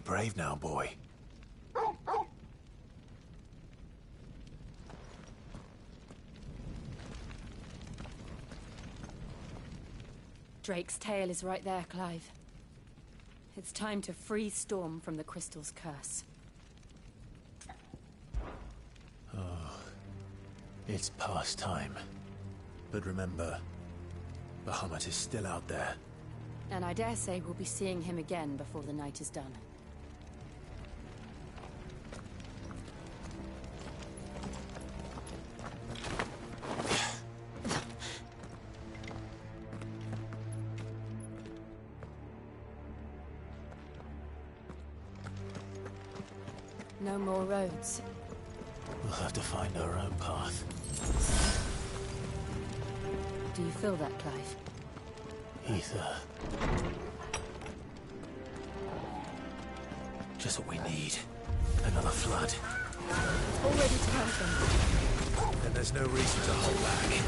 brave now, boy. Drake's tail is right there, Clive. It's time to free Storm from the crystal's curse. Oh, it's past time. But remember, Bahamut is still out there. And I dare say we'll be seeing him again before the night is done. No more roads. We'll have to find our own path. Do you feel that, Clive? Ether. Just what we need. Another flood. Already to happen. Then there's no reason to hold back.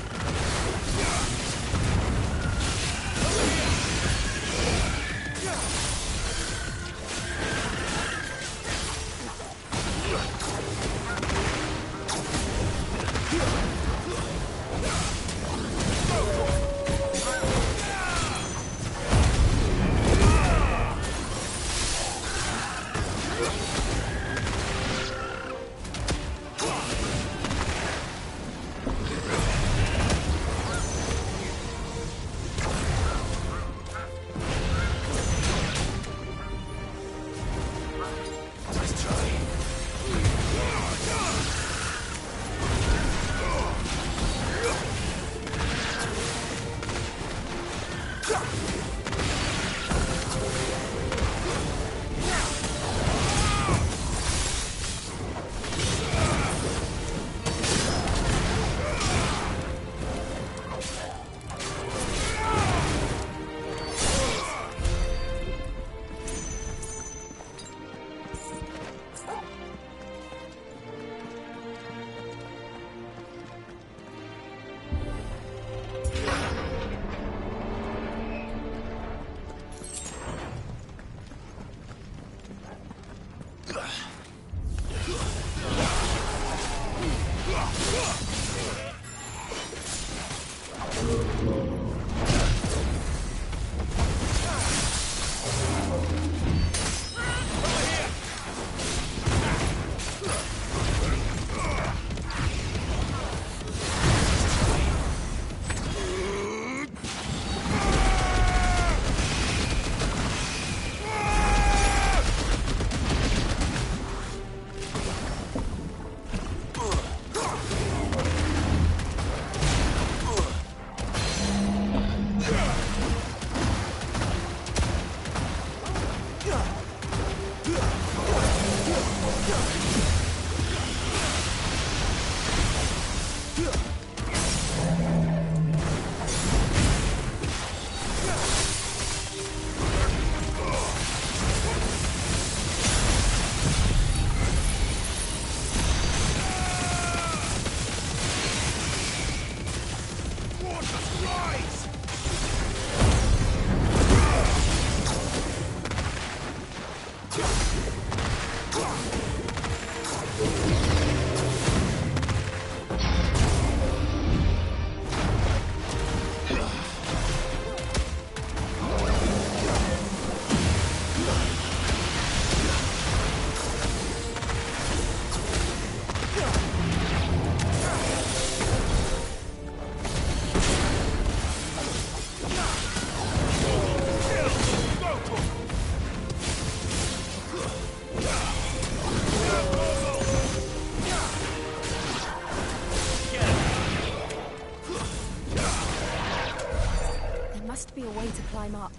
Must be a way to climb up.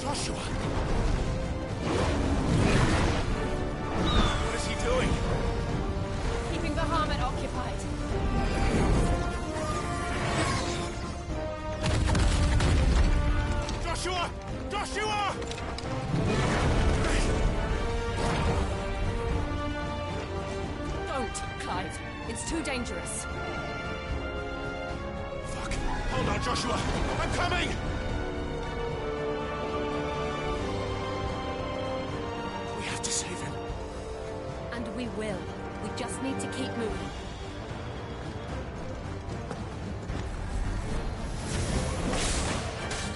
Joshua! Joshua! Don't, Clive. It's too dangerous. Fuck. Hold on, Joshua. I'm coming! We have to save him. And we will. We just need to keep moving.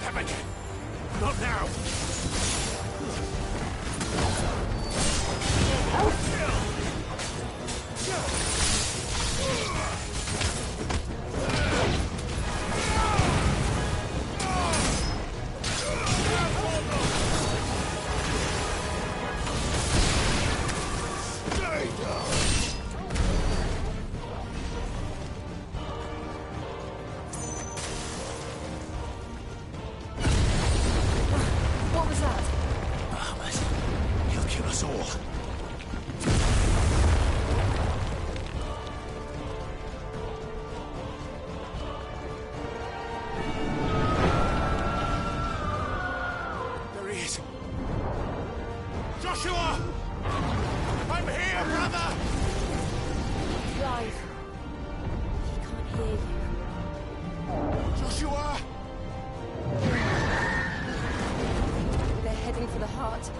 Damn it! Not now! What was that? Ahmed, he'll kill us all. There he is. Joshua! I'm here, brother! Clive. He can't hear you. Joshua! They're heading for the heart.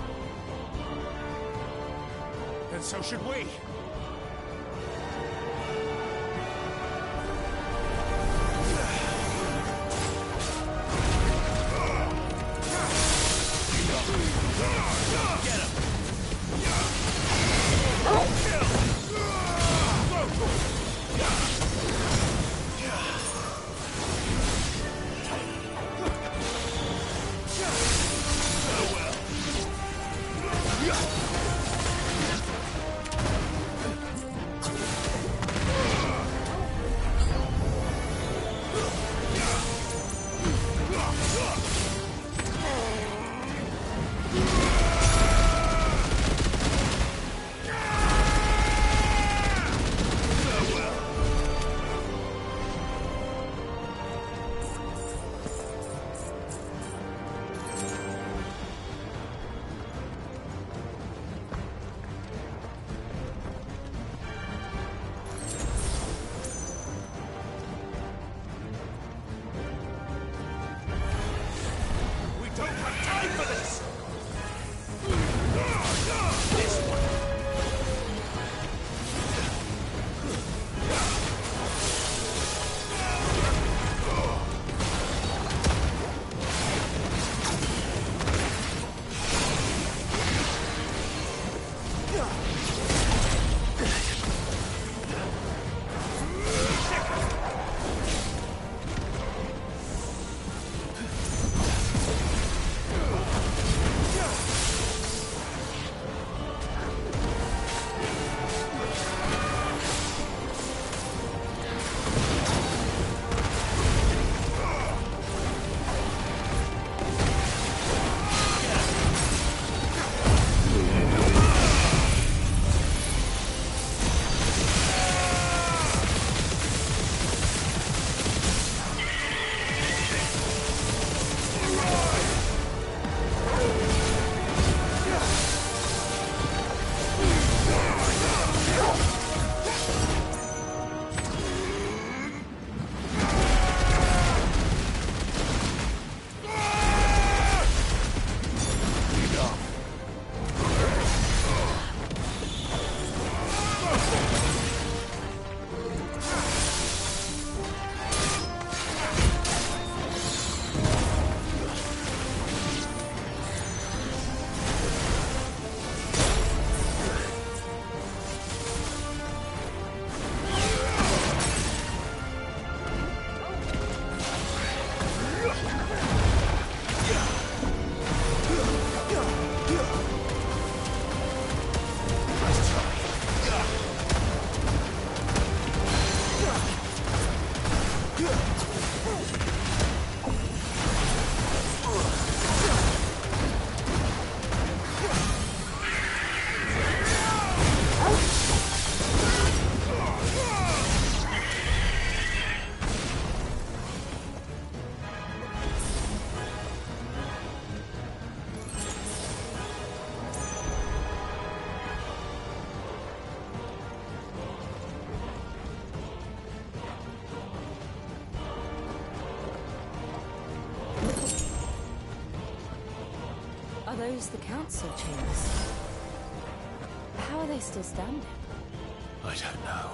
Then so should we. Get him! those the council chambers? How are they still standing? I don't know.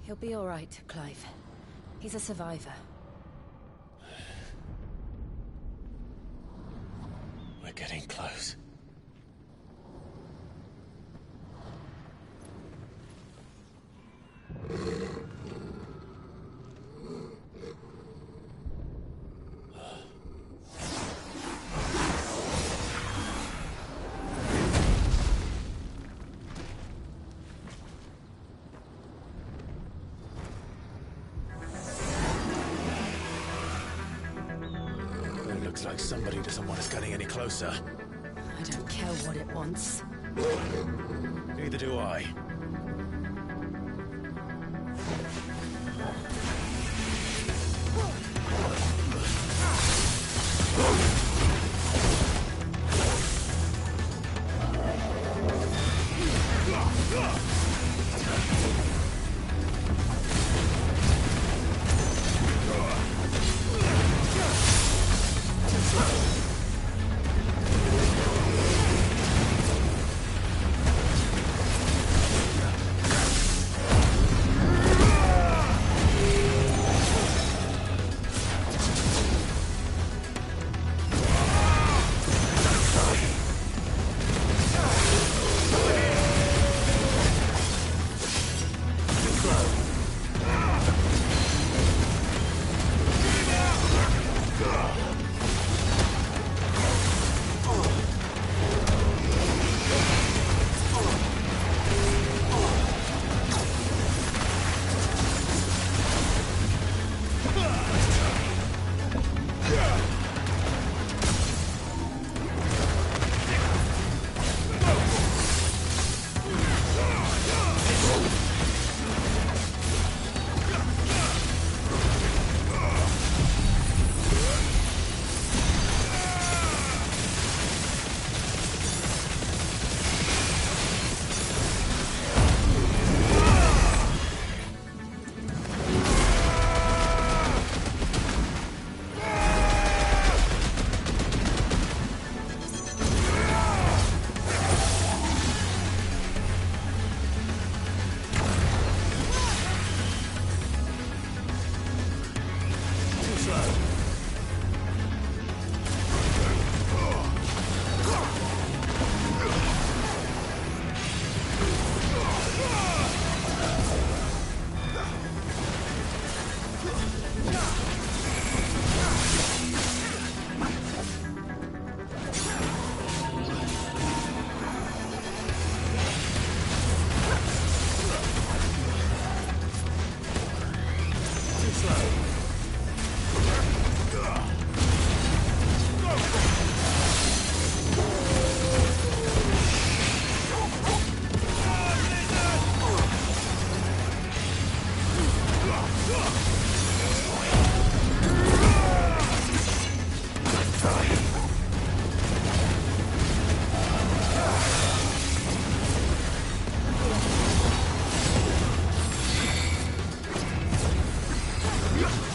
He'll be all right, Clive. He's a survivor. We're getting close. Looks like somebody doesn't want us getting any closer. I don't care what it wants. Neither do I. Yeah.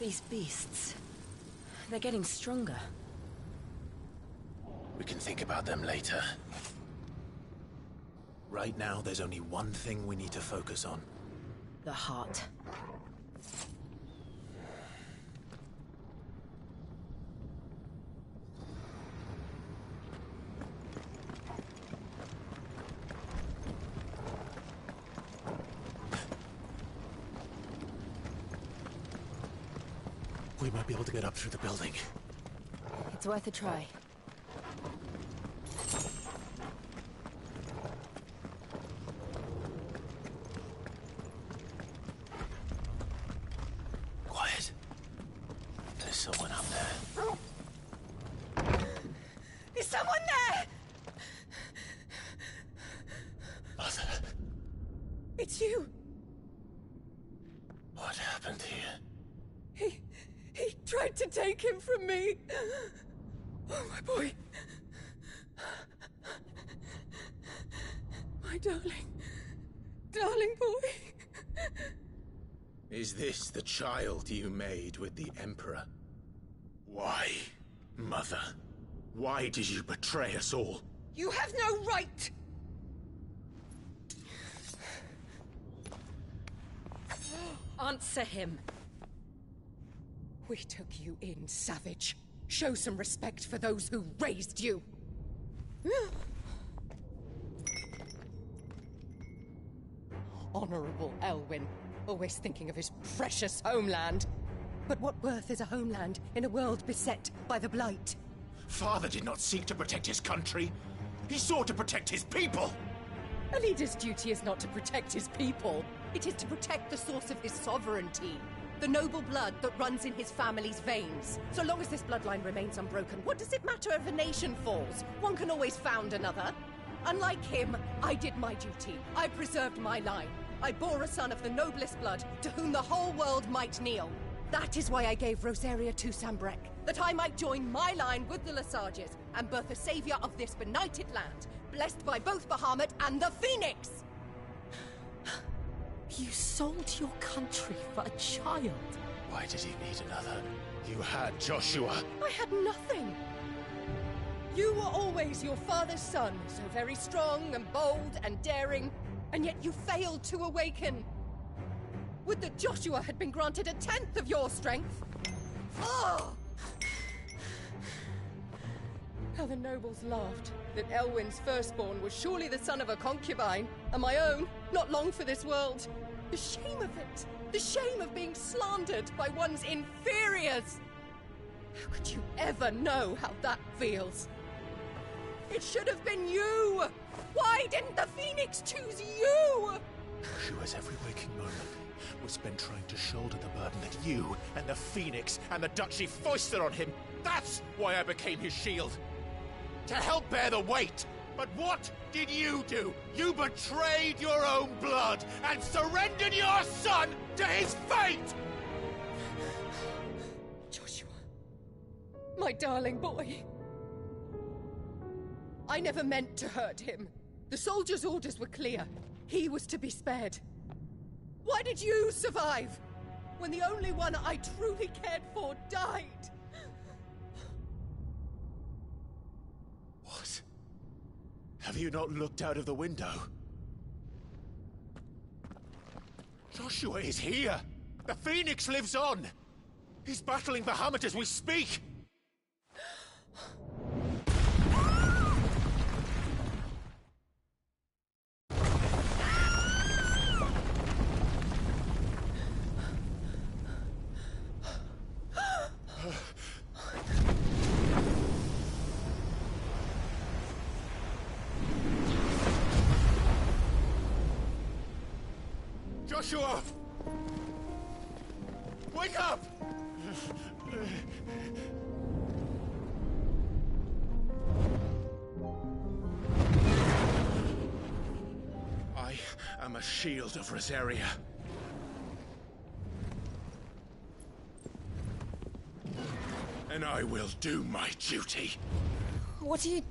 These beasts... they're getting stronger. We can think about them later. Right now, there's only one thing we need to focus on. The heart. We might be able to get up through the building. It's worth a try. Quiet. There's someone up there. Is someone there? Mother, It's you. what happened here? He tried to take him from me. Oh, my boy. My darling boy. Is this the child you made with the Emperor? Why, Mother? Why did you betray us all? You have no right! Answer him. We took you in, savage. Show some respect for those who raised you. Honorable Elwyn, always thinking of his precious homeland. But what worth is a homeland in a world beset by the Blight? Father did not seek to protect his country. He sought to protect his people. A leader's duty is not to protect his people. It is to protect the source of his sovereignty. The noble blood that runs in his family's veins. So long as this bloodline remains unbroken, what does it matter if a nation falls? One can always found another. Unlike him, I did my duty. I preserved my line. I bore a son of the noblest blood, to whom the whole world might kneel. That is why I gave Rosaria to Sambrek, that I might join my line with the Lesages and birth a savior of this benighted land, blessed by both Bahamut and the Phoenix! You sold your country for a child. Why did he need another? You had Joshua. I had nothing. You were always your father's son, so very strong and bold and daring, and yet you failed to awaken. Would that Joshua had been granted 1/10 of your strength? Oh! How the nobles laughed that Elwyn's firstborn was surely the son of a concubine, and my own, not long for this world. The shame of it! The shame of being slandered by one's inferiors! How could you ever know how that feels? It should have been you! Why didn't the Phoenix choose you? Joshua's every waking moment was spent trying to shoulder the burden that you and the Phoenix and the Duchy foisted on him. That's why I became his shield. To help bear the weight. But what did you do? You betrayed your own blood and surrendered your son to his fate! Joshua, my darling boy. I never meant to hurt him. The soldiers' orders were clear. He was to be spared. Why did you survive when the only one I truly cared for died? What? Have you not looked out of the window? Joshua is here! The Phoenix lives on! He's battling Bahamut as we speak! Joshua! Wake up! I am a shield of Rosaria. And I will do my duty. What are you...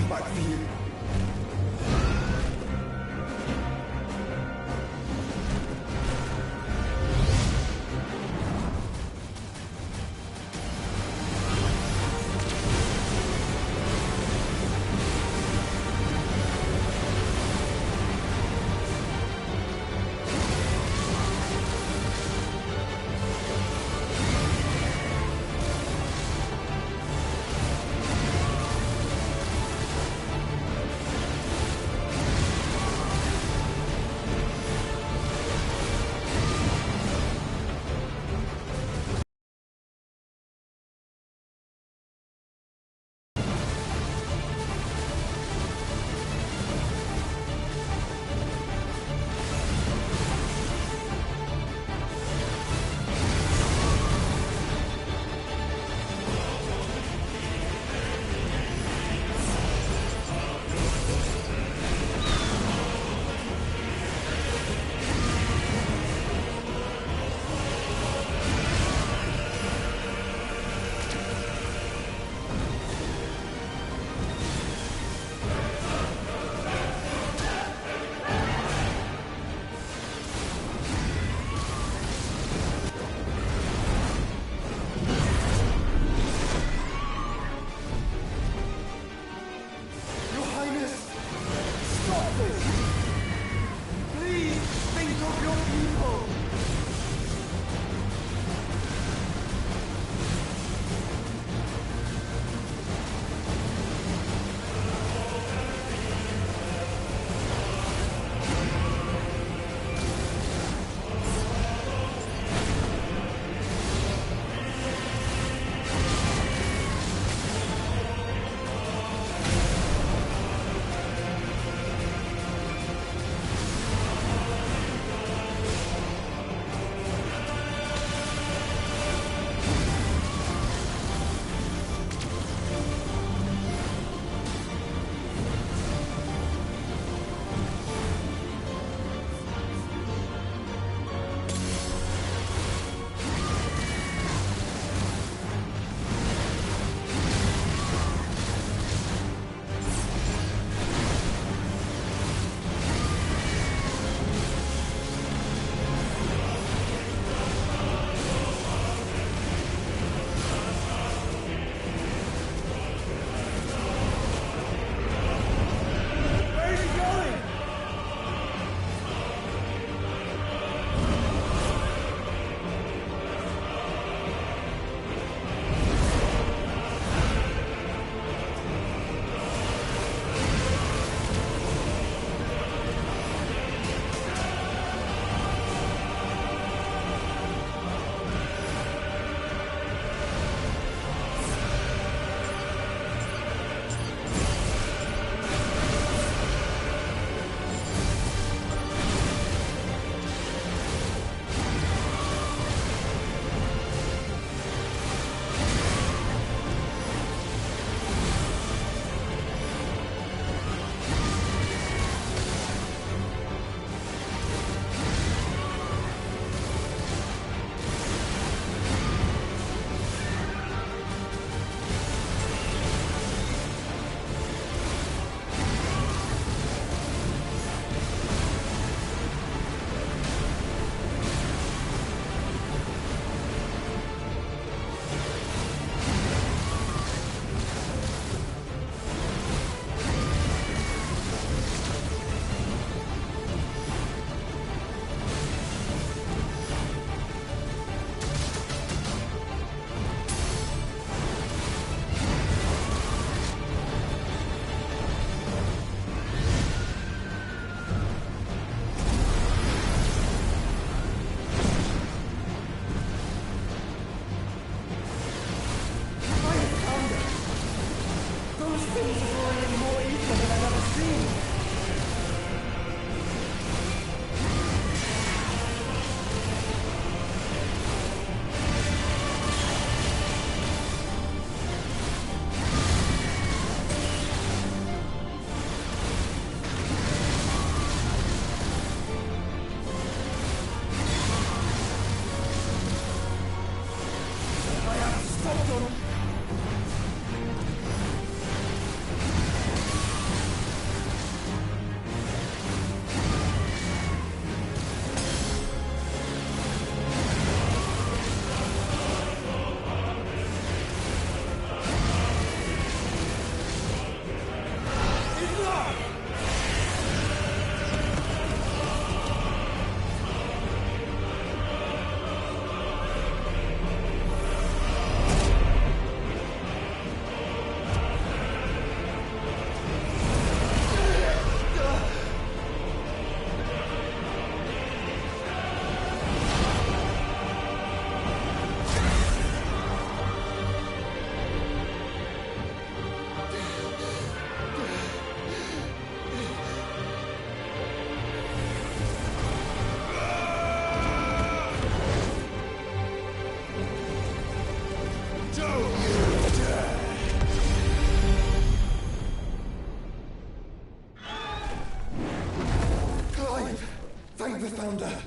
fight for you. Thank the Founder!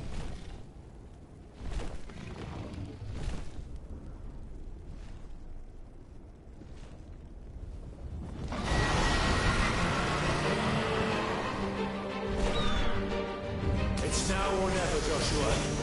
It's now or never, Joshua.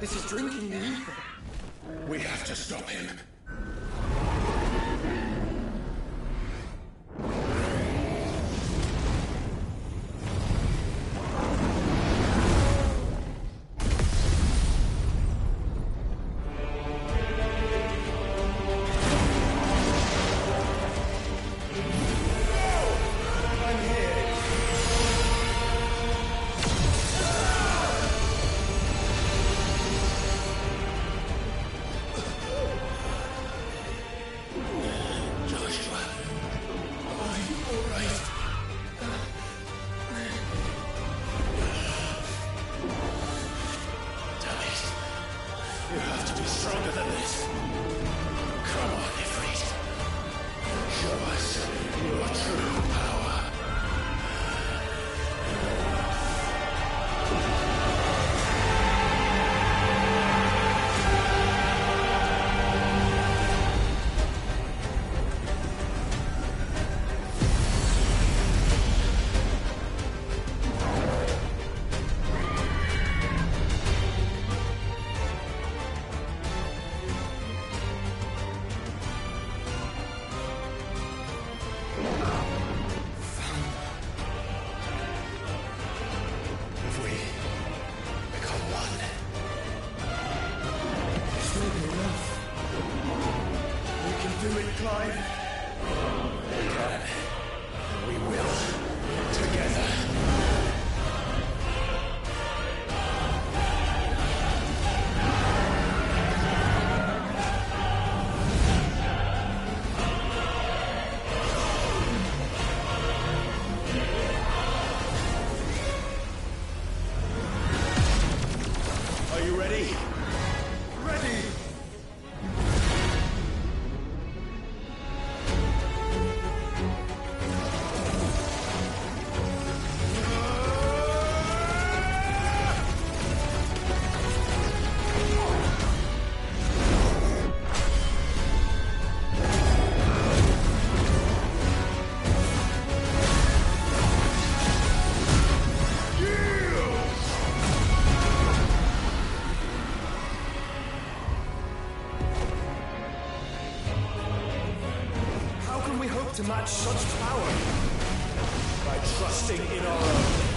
This is drinking me. We have to stop him. You have to be stronger than this. Come on, Ifrit. Show us your true power. To match such power by trusting in our own.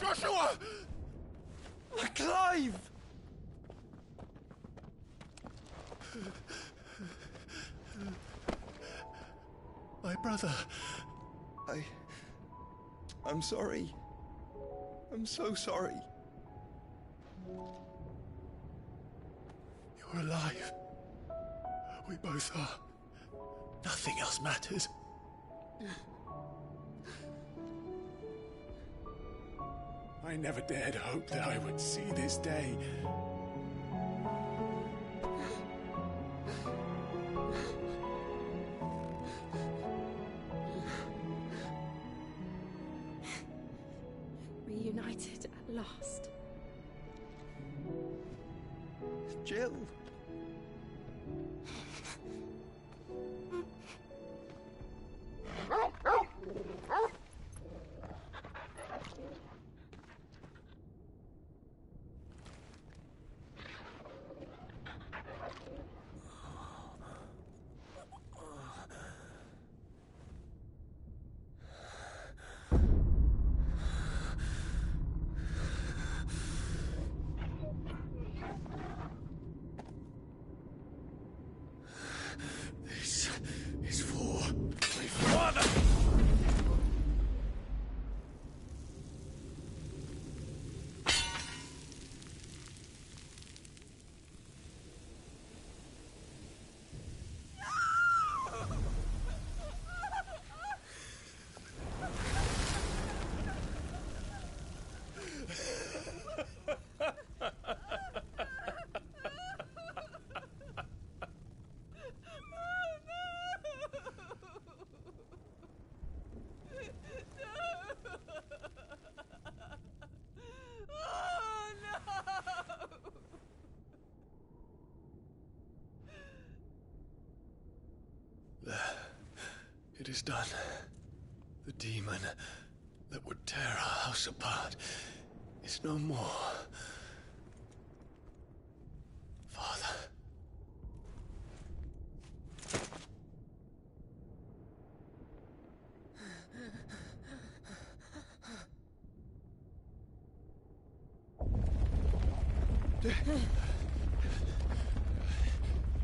Joshua! Clive! My brother. I'm sorry. I'm so sorry. You're alive. We both are. Nothing else matters. I never dared hope that I would see this day. Reunited at last. Jill. This is for my father! It is done. The demon that would tear our house apart is no more. Father.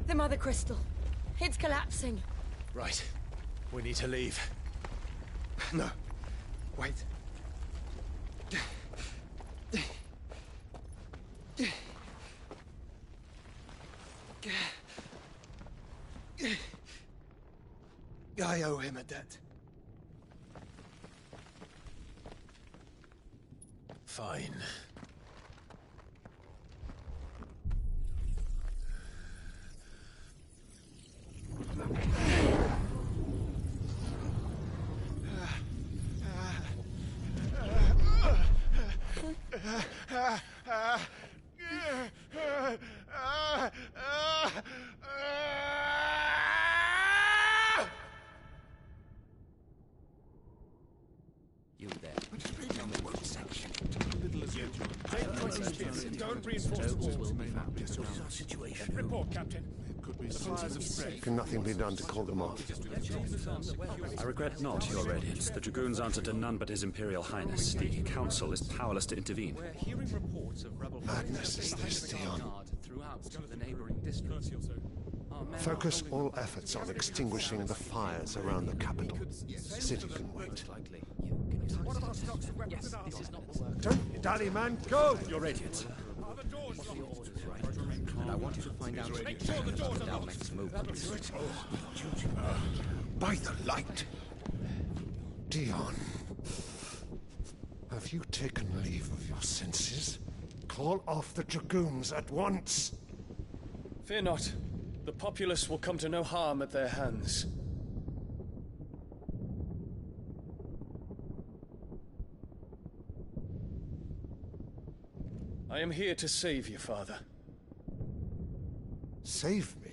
The Mother Crystal. It's collapsing. Right. We need to leave. No. Wait. I owe him a debt. Fine. You there. Tell me what section. Don't reinforce the walls. Will be found. What is our situation? Report, Captain. Can nothing be done to call them off? I regret not, Your Radiance. The Dragoons answer to none but His Imperial Highness. The Council is powerless to intervene. We're hearing reports of rebel Madness is this, Theon. throughout the neighboring districts. Our men Focus are all efforts on extinguishing the fires around the capital. The city can wait. What about stocks of weapons and armor? Don't dally, man, go! Your Radiance. And I want you to find out Make sure the doors are our locked. next move. By the light! Dion, have you taken leave of your senses? Call off the Dragoons at once! Fear not. The populace will come to no harm at their hands. I am here to save you, Father. Save me?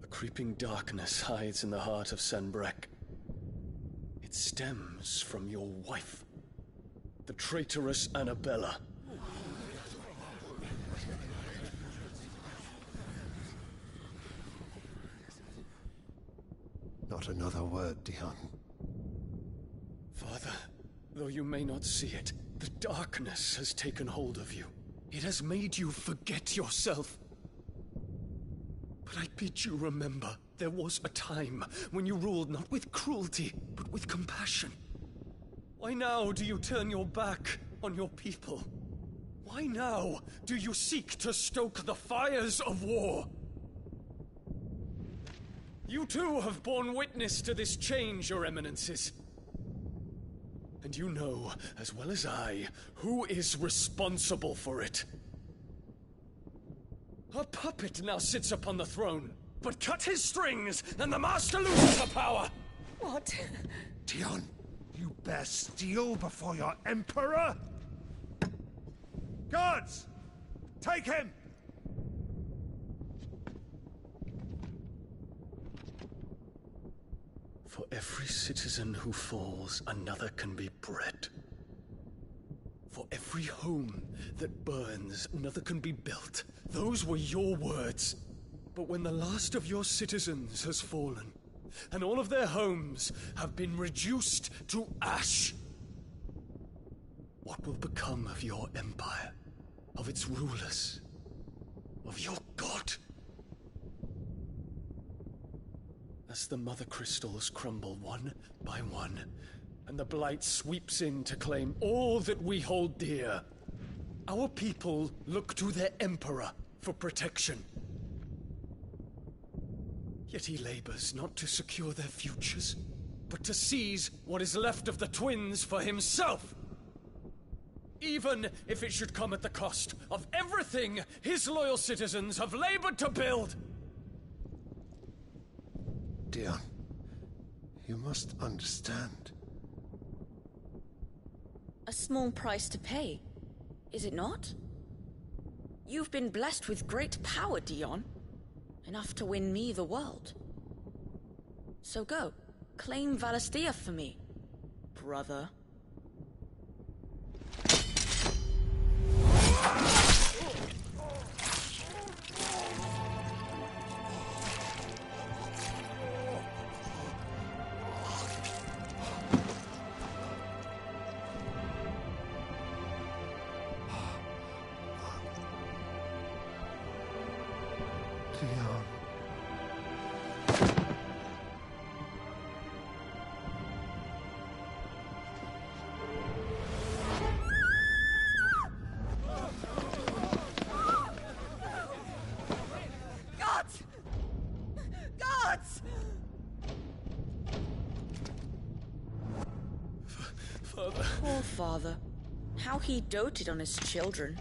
A creeping darkness hides in the heart of Sanbreque. It stems from your wife, the traitorous Annabella. Not another word, Dion. Father, though you may not see it, The darkness has taken hold of you. It has made you forget yourself. But I bid you remember, there was a time when you ruled not with cruelty, but with compassion. Why now do you turn your back on your people? Why now do you seek to stoke the fires of war? You too have borne witness to this change, Your Eminences. And you know, as well as I, who is responsible for it. A puppet now sits upon the throne, but cut his strings, and the master loses the power! What? Dion, you bear steel before your emperor? Guards! Take him! For every citizen who falls, another can be bred. For every home that burns, another can be built. Those were your words. But when the last of your citizens has fallen, and all of their homes have been reduced to ash, what will become of your empire, of its rulers, of your god? As the mother crystals crumble one by one, and the blight sweeps in to claim all that we hold dear, our people look to their emperor for protection. Yet he labors not to secure their futures, but to seize what is left of the twins for himself. Even if it should come at the cost of everything his loyal citizens have labored to build. Dion, you must understand. A small price to pay, is it not? You've been blessed with great power, Dion. Enough to win me the world. So go, claim Valisthea for me, brother. Dion. Guards! Guards! Father. Poor father. How he doted on his children.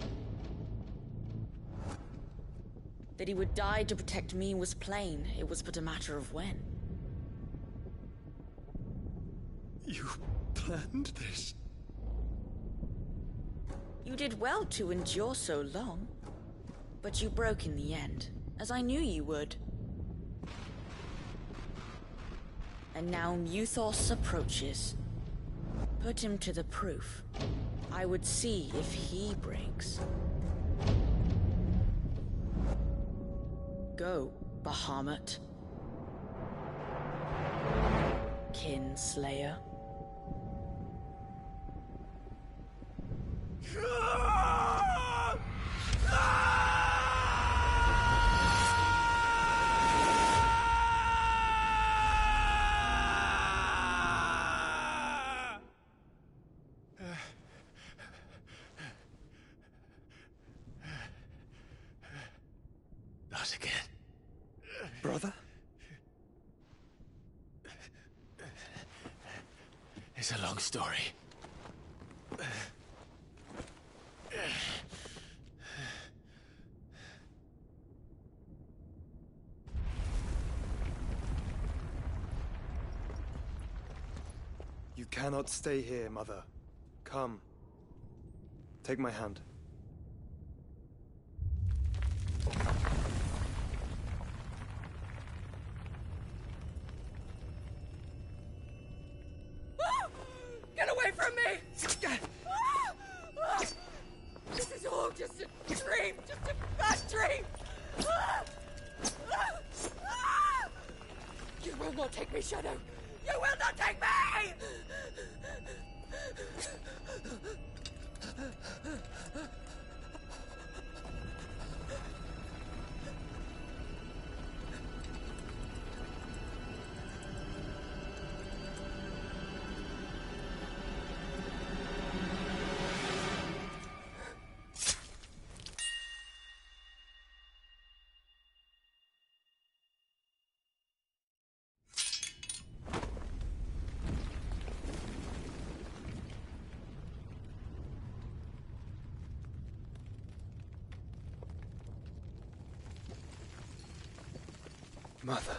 That he would die to protect me was plain. It was but a matter of when. You planned this? You did well to endure so long. But you broke in the end, as I knew you would. And now Muthos approaches. Put him to the proof. I would see if he breaks. Go, Bahamut. Kinslayer. Not again. Brother? It's a long story. You cannot stay here, Mother. Come. Take my hand. Get away from me! This is all just a dream, just a bad dream! You will not take me, Shadow! You will not take me! Mother.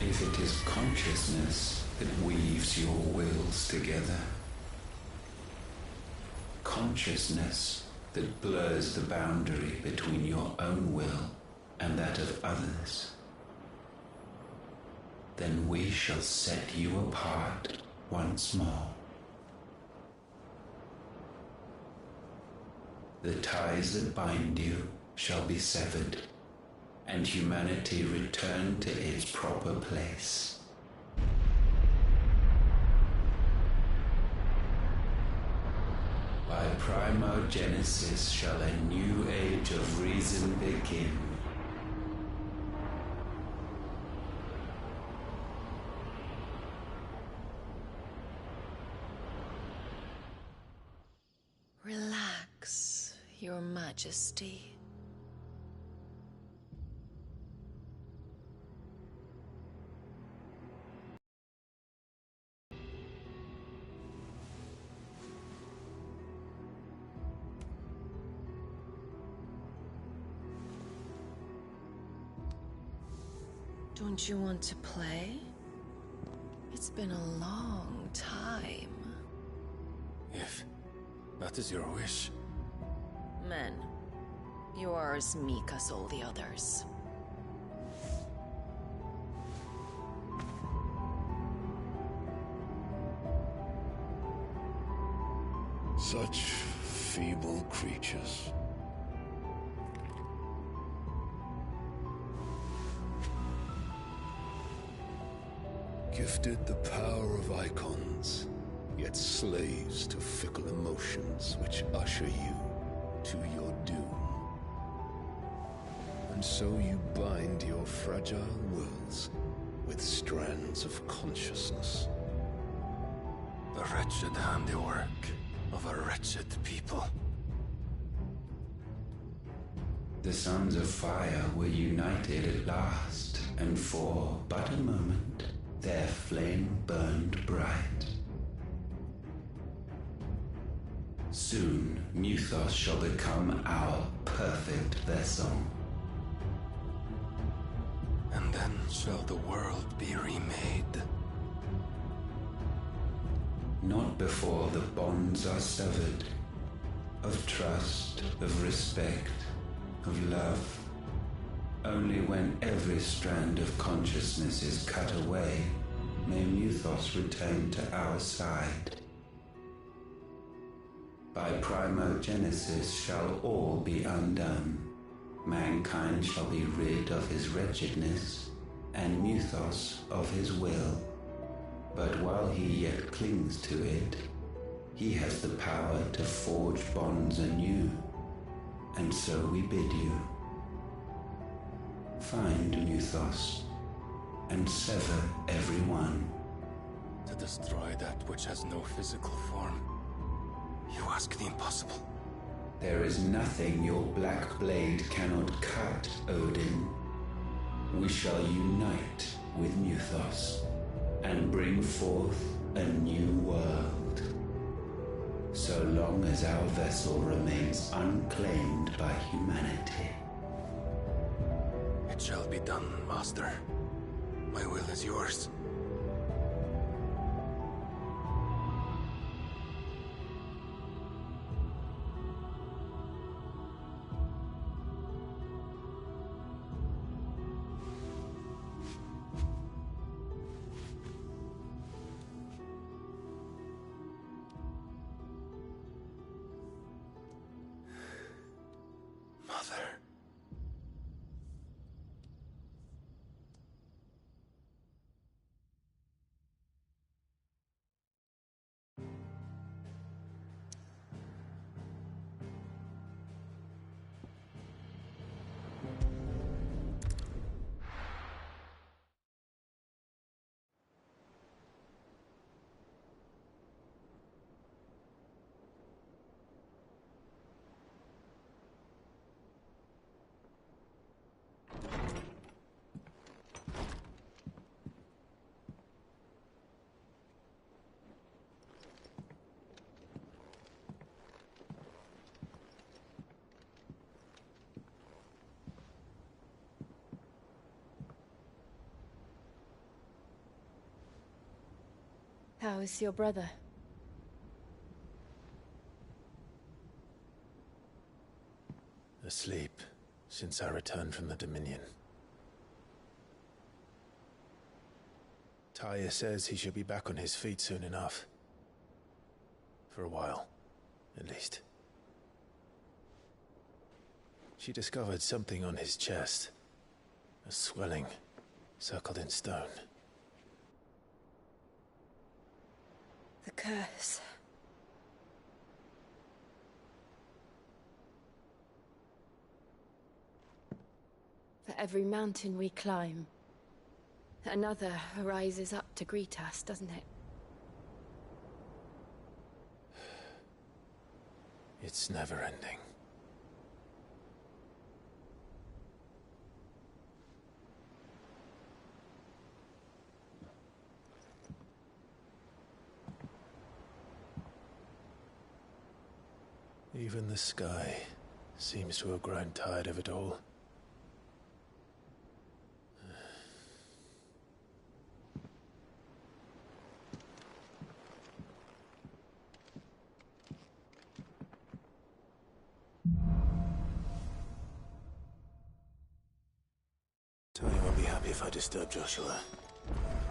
If it is consciousness that weaves your wills together, consciousness that blurs the boundary between your own will and that of others, then we shall set you apart once more. The ties that bind you shall be severed, and humanity return to its proper place. By primogenesis shall a new age of reason begin. Relax, Your Majesty. Don't you want to play? It's been a long time. If that is your wish. Men, you are as meek as all the others. Such feeble creatures. Gifted the power of icons, yet slaves to fickle emotions which usher you to your doom. And so you bind your fragile wills with strands of consciousness. The wretched handiwork of a wretched people. The Sons of Fire were united at last, and for but a moment, their flame burned bright. Soon, Muthos shall become our perfect vessel. And then shall the world be remade. Not before the bonds are severed, of trust, of respect, of love. Only when every strand of consciousness is cut away, may Muthos return to our side. By primogenesis shall all be undone. Mankind shall be rid of his wretchedness, and Muthos of his will. But while he yet clings to it, he has the power to forge bonds anew. And so we bid you, find Muthos, and sever every one. To destroy that which has no physical form. You ask the impossible. There is nothing your black blade cannot cut, Odin. We shall unite with Muthos, and bring forth a new world. So long as our vessel remains unclaimed by humanity. It shall be done, Master. My will is yours. How is your brother? Asleep since I returned from the Dominion. Taya says he should be back on his feet soon enough. For a while, at least. She discovered something on his chest. A swelling, circled in stone. The curse. For every mountain we climb, another rises up to greet us, doesn't it? It's never ending. Even the sky seems to have grown tired of it all. Tony won't be happy if I disturb Joshua.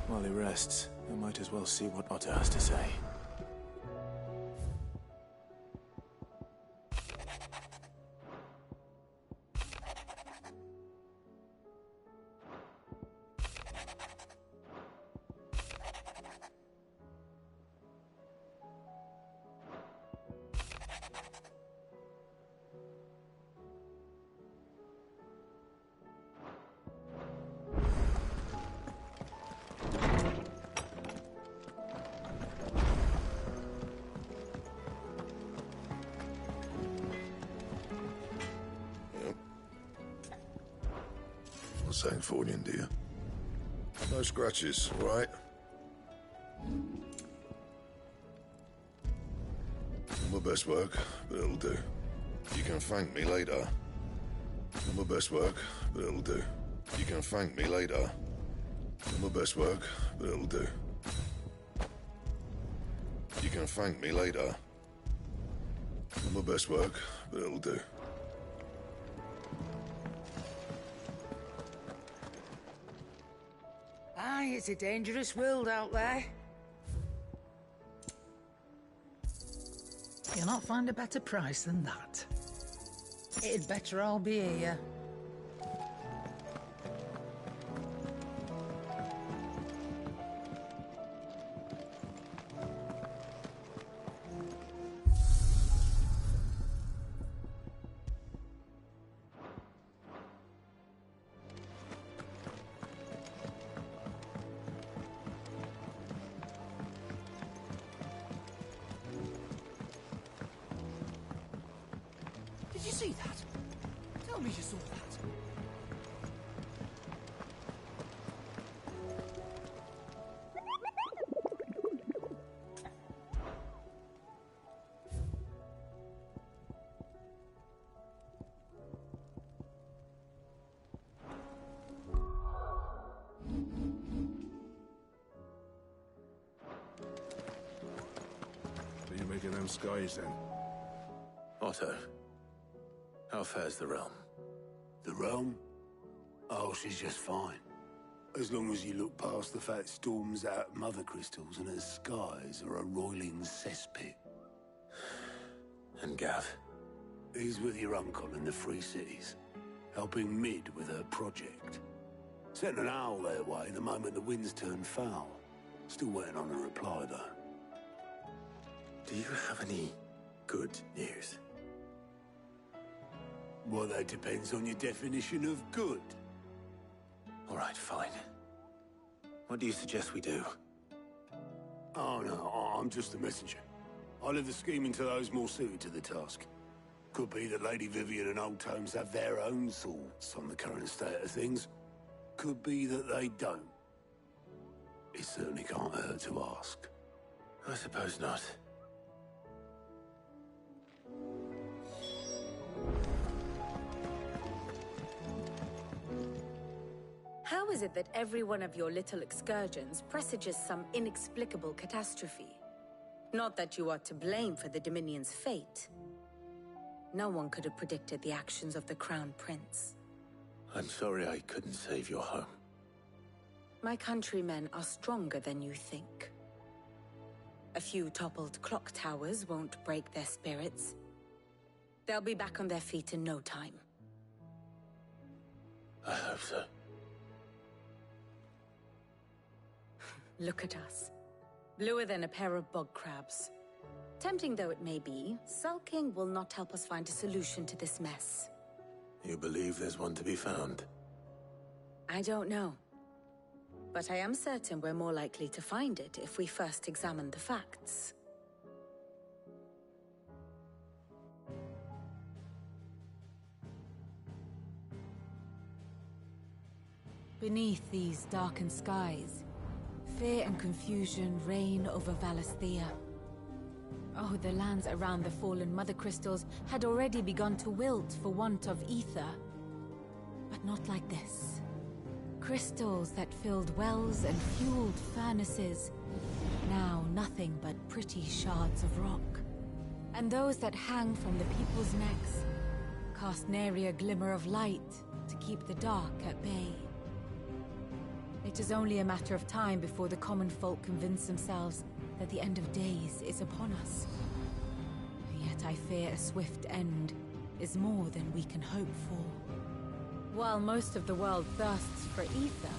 While he rests, I might as well see what Otto has to say. Something for you, dear. No scratches, all right? Not my best work, but it'll do. You can thank me later. Not my best work, but it'll do. You can thank me later. Not my best work, but it'll do. You can thank me later. Not my best work, but it'll do. Aye, it's a dangerous world out there. You'll not find a better price than that. It'd better all be here. Did you see that? Tell me you saw that. What are you making them skies then? Otto, how fares the realm? The realm? Oh, she's just fine. As long as you look past the fat storms out mother crystals and her skies are a roiling cesspit. And Gav? He's with your uncle in the Free Cities, helping Mid with her project. Sent an owl their way the moment the winds turned foul. Still waiting on a reply, though. Do you have any good news? Well, that depends on your definition of good. All right, fine. What do you suggest we do? Oh, no, I'm just a messenger. I leave the scheming to those more suited to the task. Could be that Lady Vivian and Old Tomes have their own thoughts on the current state of things. Could be that they don't. It certainly can't hurt to ask. I suppose not. How How is it that every one of your little excursions presages some inexplicable catastrophe? Not that you are to blame for the Dominion's fate. No one could have predicted the actions of the Crown Prince. I'm sorry I couldn't save your home. My countrymen are stronger than you think. A few toppled clock towers won't break their spirits. They'll be back on their feet in no time. I hope so. Look at us. Bluer than a pair of bog crabs. Tempting though it may be, sulking will not help us find a solution to this mess. You believe there's one to be found? I don't know. But I am certain we're more likely to find it if we first examine the facts. Beneath these darkened skies, fear and confusion reign over Valisthea. Oh, the lands around the fallen Mother Crystals had already begun to wilt for want of ether. But not like this. Crystals that filled wells and fueled furnaces, now nothing but pretty shards of rock. And those that hang from the people's necks cast nary a glimmer of light to keep the dark at bay. It is only a matter of time before the common folk convince themselves that the end of days is upon us. Yet I fear a swift end is more than we can hope for. While most of the world thirsts for ether,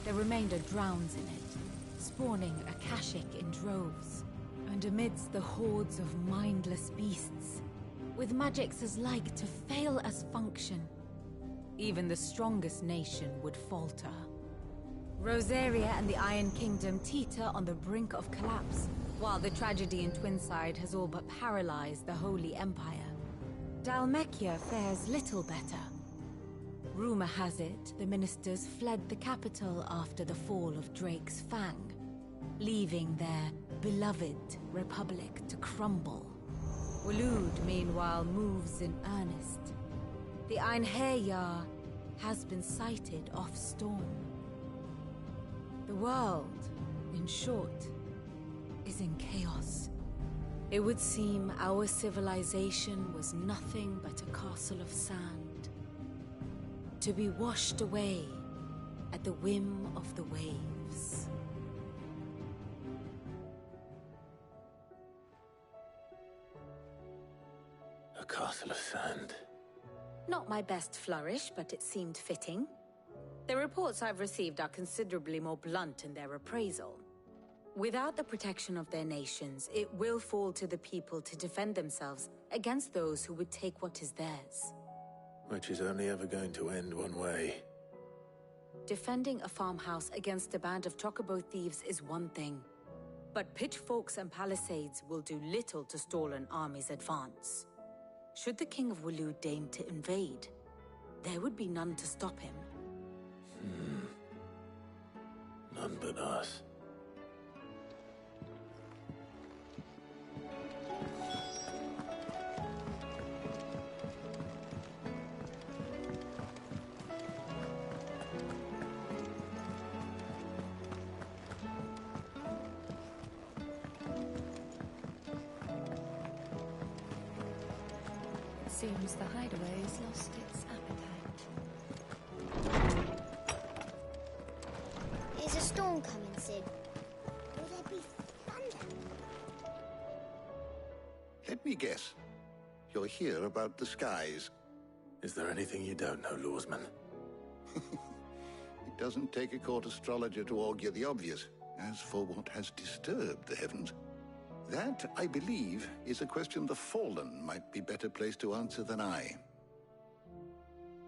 the remainder drowns in it, spawning Akashic in droves. And amidst the hordes of mindless beasts, with magics as like to fail as function, even the strongest nation would falter. Rosaria and the Iron Kingdom teeter on the brink of collapse, while the tragedy in Twinside has all but paralyzed the Holy Empire. Dalmekia fares little better. Rumor has it the ministers fled the capital after the fall of Drake's Fang, leaving their beloved republic to crumble. Waloed, meanwhile, moves in earnest. The Einherjar has been sighted off Storm. The world, in short, is in chaos. It would seem our civilization was nothing but a castle of sand, to be washed away at the whim of the waves. A castle of sand. Not my best flourish, but it seemed fitting. The reports I've received are considerably more blunt in their appraisal. Without the protection of their nations, it will fall to the people to defend themselves against those who would take what is theirs. Which is only ever going to end one way. Defending a farmhouse against a band of chocobo thieves is one thing, but pitchforks and palisades will do little to stall an army's advance. Should the King of Waloed deign to invade, there would be none to stop him. None but us. It seems the hideaway has lost its appetite. Is a storm coming, Sid? Will there be thunder? Let me guess. You're here about the skies. Is there anything you don't know, Lawsman? It doesn't take a court astrologer to augur the obvious. As for what has disturbed the heavens, that, I believe, is a question the Fallen might be better placed to answer than I.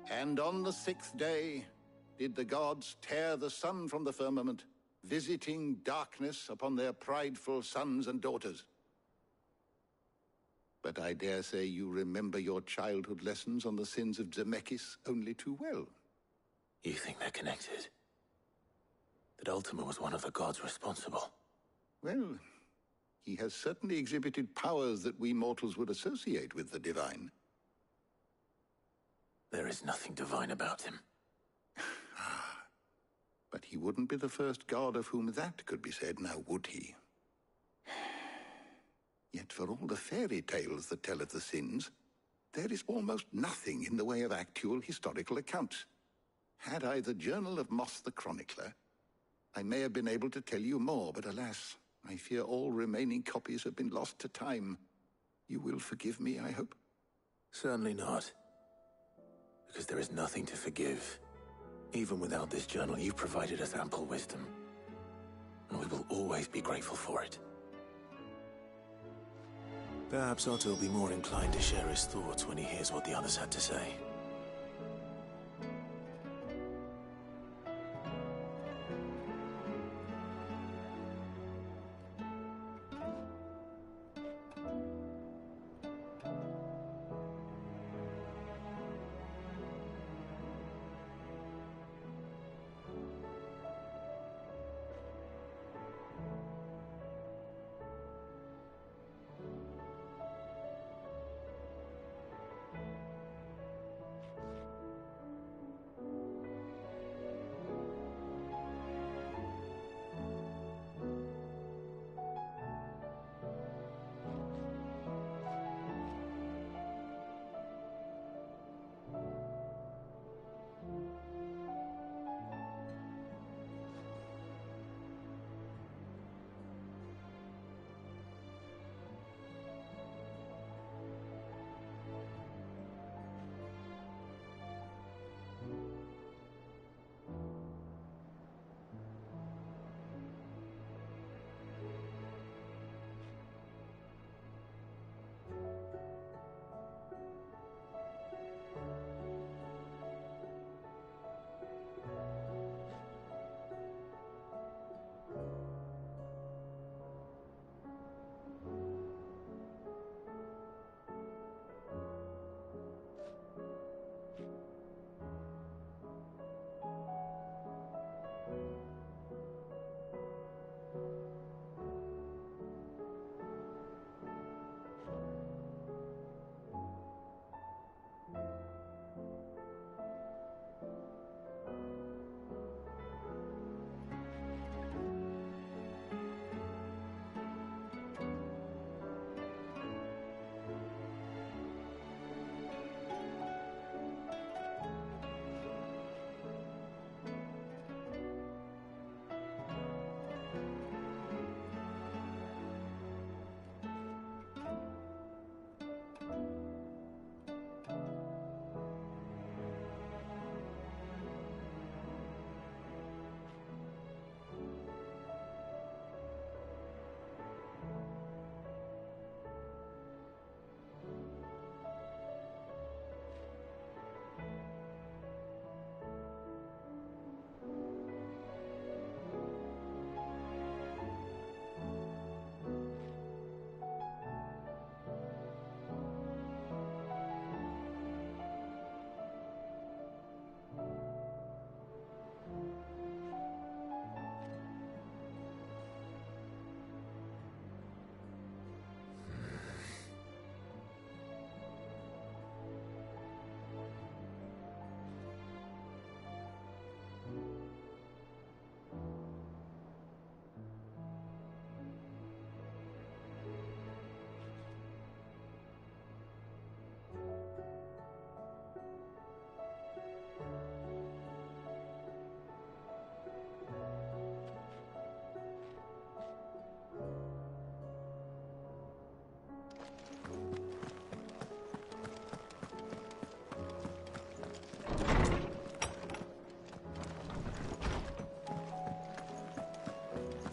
And on the 6th day, did the gods tear the sun from the firmament, visiting darkness upon their prideful sons and daughters. But I dare say you remember your childhood lessons on the sins of Zemeckis only too well. You think they're connected? That Ultima was one of the gods responsible? Well, he has certainly exhibited powers that we mortals would associate with the divine. There is nothing divine about him. But he wouldn't be the first god of whom that could be said, now would he? Yet for all the fairy tales that tell of the sins, there is almost nothing in the way of actual historical accounts. Had I the Journal of Moss the Chronicler, I may have been able to tell you more, but alas, I fear all remaining copies have been lost to time. You will forgive me, I hope? Certainly not. Because there is nothing to forgive. Even without this journal, you've provided us ample wisdom. And we will always be grateful for it. Perhaps Otto will be more inclined to share his thoughts when he hears what the others had to say.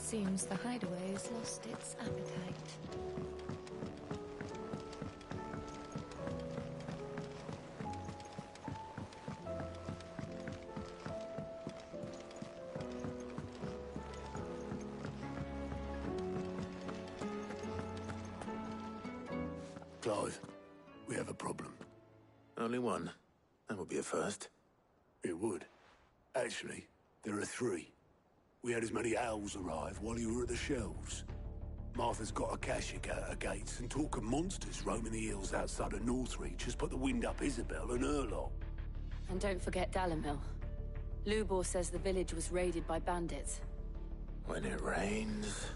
Seems the hideaway has lost its appetite. Clive, we have a problem. Only one. That would be a first. It would. Actually, there are three. We had as many owls arrive while you were at the shelves. Martha's got a Kashik out her gates, and talk of monsters roaming the hills outside of Northreach has put the wind up Isabel and her lot. And don't forget Dalimil. Lubor says the village was raided by bandits. When it rains...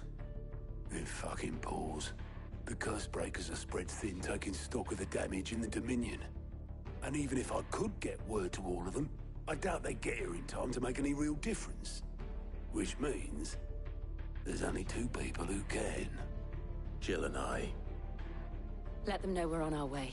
It fucking pours. The Cursebreakers are spread thin, taking stock of the damage in the Dominion. And even if I could get word to all of them, I doubt they'd get here in time to make any real difference. Which means... there's only two people who can. Jill and I. Let them know we're on our way.